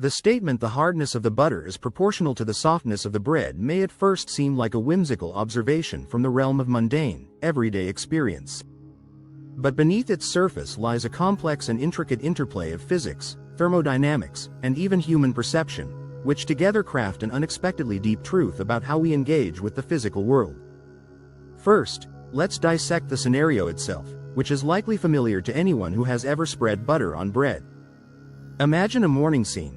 The statement the hardness of the butter is proportional to the softness of the bread may at first seem like a whimsical observation from the realm of mundane, everyday experience. But beneath its surface lies a complex and intricate interplay of physics, thermodynamics, and even human perception, which together craft an unexpectedly deep truth about how we engage with the physical world. First, let's dissect the scenario itself, which is likely familiar to anyone who has ever spread butter on bread. Imagine a morning scene.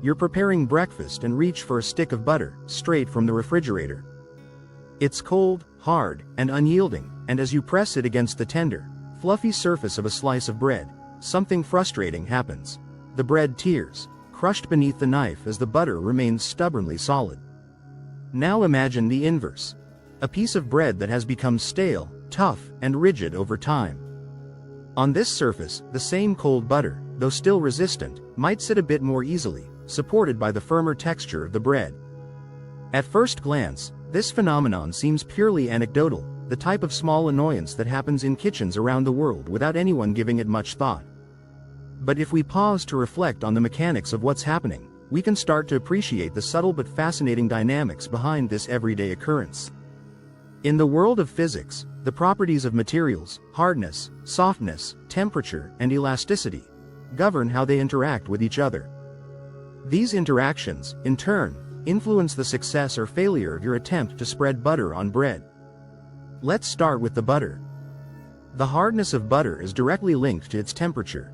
You're preparing breakfast and reach for a stick of butter, straight from the refrigerator. It's cold, hard, and unyielding, and as you press it against the tender, fluffy surface of a slice of bread, something frustrating happens. The bread tears, crushed beneath the knife as the butter remains stubbornly solid. Now imagine the inverse. A piece of bread that has become stale, tough, and rigid over time. On this surface, the same cold butter, though still resistant, might sit a bit more easily, supported by the firmer texture of the bread. At first glance, this phenomenon seems purely anecdotal, the type of small annoyance that happens in kitchens around the world without anyone giving it much thought. But if we pause to reflect on the mechanics of what's happening, we can start to appreciate the subtle but fascinating dynamics behind this everyday occurrence. In the world of physics, the properties of materials, hardness, softness, temperature, and elasticity, govern how they interact with each other. These interactions, in turn, influence the success or failure of your attempt to spread butter on bread. Let's start with the butter. The hardness of butter is directly linked to its temperature.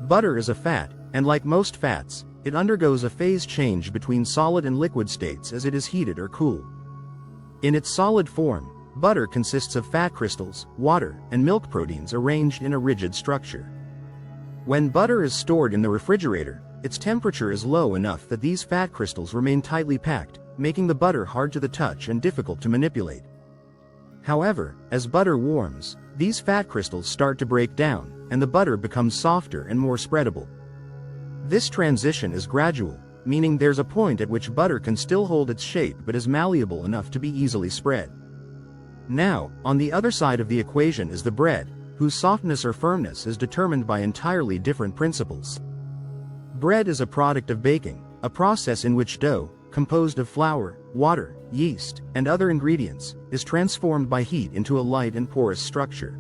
Butter is a fat, and like most fats, it undergoes a phase change between solid and liquid states as it is heated or cooled. In its solid form, butter consists of fat crystals, water, and milk proteins arranged in a rigid structure. When butter is stored in the refrigerator, its temperature is low enough that these fat crystals remain tightly packed, making the butter hard to the touch and difficult to manipulate. However, as butter warms, these fat crystals start to break down, and the butter becomes softer and more spreadable. This transition is gradual, meaning there's a point at which butter can still hold its shape but is malleable enough to be easily spread. Now, on the other side of the equation is the bread, whose softness or firmness is determined by entirely different principles. Bread is a product of baking, a process in which dough, composed of flour, water, yeast, and other ingredients, is transformed by heat into a light and porous structure.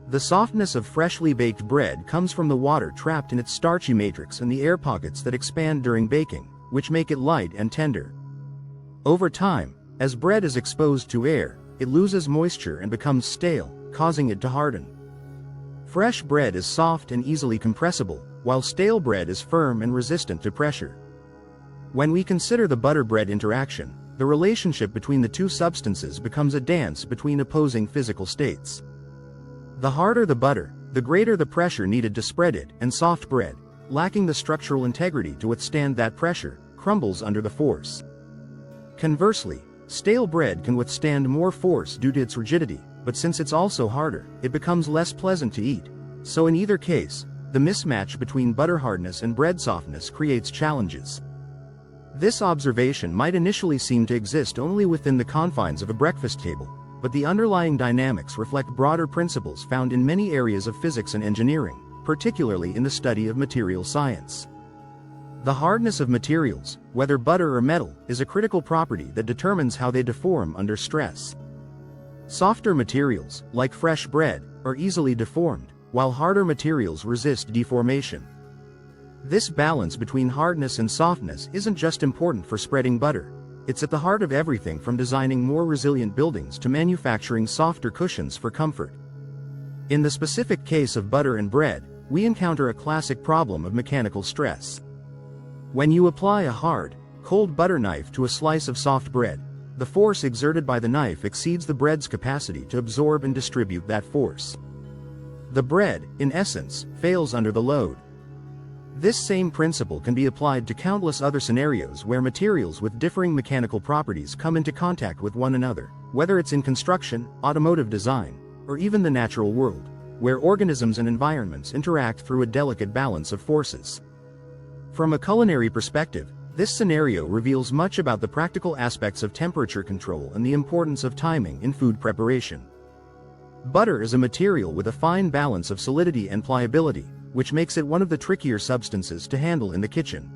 The softness of freshly baked bread comes from the water trapped in its starchy matrix and the air pockets that expand during baking, which make it light and tender. Over time, as bread is exposed to air, it loses moisture and becomes stale, causing it to harden. Fresh bread is soft and easily compressible, while stale bread is firm and resistant to pressure. When we consider the butter-bread interaction, the relationship between the two substances becomes a dance between opposing physical states. The harder the butter, the greater the pressure needed to spread it, and soft bread, lacking the structural integrity to withstand that pressure, crumbles under the force. Conversely, stale bread can withstand more force due to its rigidity, but since it's also harder, it becomes less pleasant to eat. So in either case, the mismatch between butter hardness and bread softness creates challenges. This observation might initially seem to exist only within the confines of a breakfast table, but the underlying dynamics reflect broader principles found in many areas of physics and engineering, particularly in the study of material science. The hardness of materials, whether butter or metal, is a critical property that determines how they deform under stress. Softer materials, like fresh bread, are easily deformed, while harder materials resist deformation. This balance between hardness and softness isn't just important for spreading butter. It's at the heart of everything from designing more resilient buildings to manufacturing softer cushions for comfort. In the specific case of butter and bread, we encounter a classic problem of mechanical stress. When you apply a hard, cold butter knife to a slice of soft bread, the force exerted by the knife exceeds the bread's capacity to absorb and distribute that force. The bread, in essence, fails under the load. This same principle can be applied to countless other scenarios where materials with differing mechanical properties come into contact with one another, whether it's in construction, automotive design, or even the natural world, where organisms and environments interact through a delicate balance of forces. From a culinary perspective, this scenario reveals much about the practical aspects of temperature control and the importance of timing in food preparation. Butter is a material with a fine balance of solidity and pliability, which makes it one of the trickier substances to handle in the kitchen.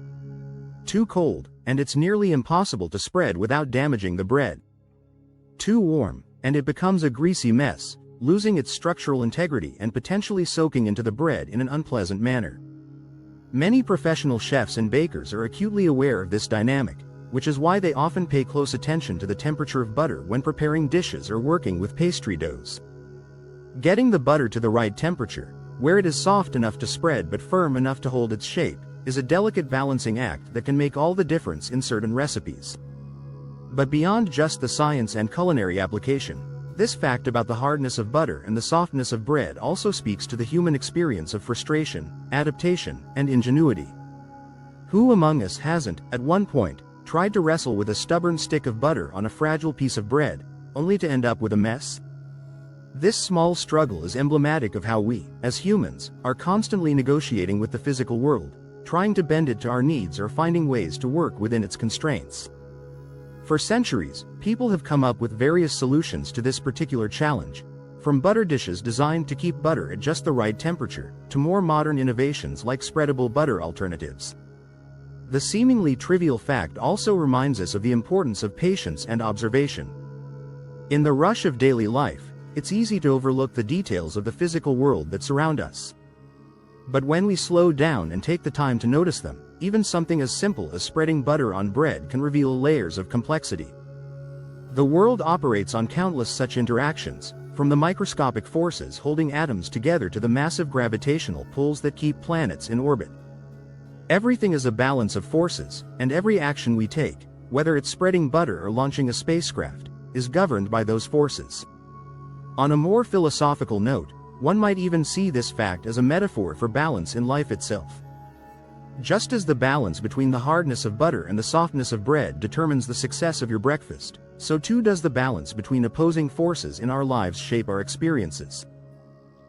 Too cold, and it's nearly impossible to spread without damaging the bread. Too warm, and it becomes a greasy mess, losing its structural integrity and potentially soaking into the bread in an unpleasant manner. Many professional chefs and bakers are acutely aware of this dynamic, which is why they often pay close attention to the temperature of butter when preparing dishes or working with pastry doughs. Getting the butter to the right temperature, where it is soft enough to spread but firm enough to hold its shape, is a delicate balancing act that can make all the difference in certain recipes. But beyond just the science and culinary application, this fact about the hardness of butter and the softness of bread also speaks to the human experience of frustration, adaptation, and ingenuity. Who among us hasn't, at one point, tried to wrestle with a stubborn stick of butter on a fragile piece of bread, only to end up with a mess? This small struggle is emblematic of how we, as humans, are constantly negotiating with the physical world, trying to bend it to our needs or finding ways to work within its constraints. For centuries, people have come up with various solutions to this particular challenge, from butter dishes designed to keep butter at just the right temperature, to more modern innovations like spreadable butter alternatives. The seemingly trivial fact also reminds us of the importance of patience and observation. In the rush of daily life, it's easy to overlook the details of the physical world that surround us. But when we slow down and take the time to notice them, even something as simple as spreading butter on bread can reveal layers of complexity. The world operates on countless such interactions, from the microscopic forces holding atoms together to the massive gravitational pulls that keep planets in orbit. Everything is a balance of forces, and every action we take, whether it's spreading butter or launching a spacecraft, is governed by those forces. On a more philosophical note, one might even see this fact as a metaphor for balance in life itself. Just as the balance between the hardness of butter and the softness of bread determines the success of your breakfast, so too does the balance between opposing forces in our lives shape our experiences.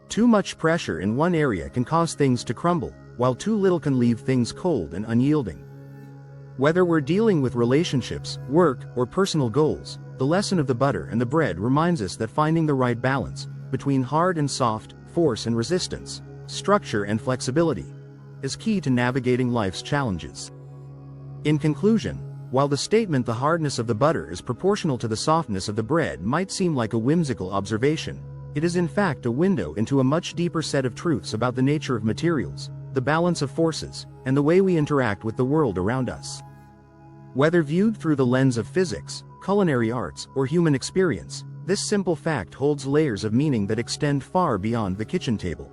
Too much pressure in one area can cause things to crumble, while too little can leave things cold and unyielding. Whether we're dealing with relationships, work, or personal goals, the lesson of the butter and the bread reminds us that finding the right balance, between hard and soft, force and resistance, structure and flexibility, is key to navigating life's challenges. In conclusion, while the statement "the hardness of the butter is proportional to the softness of the bread" might seem like a whimsical observation, it is in fact a window into a much deeper set of truths about the nature of materials, the balance of forces, and the way we interact with the world around us. Whether viewed through the lens of physics, culinary arts, or human experience, this simple fact holds layers of meaning that extend far beyond the kitchen table.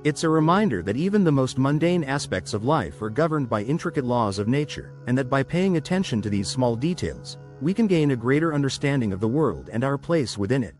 It's a reminder that even the most mundane aspects of life are governed by intricate laws of nature, and that by paying attention to these small details, we can gain a greater understanding of the world and our place within it.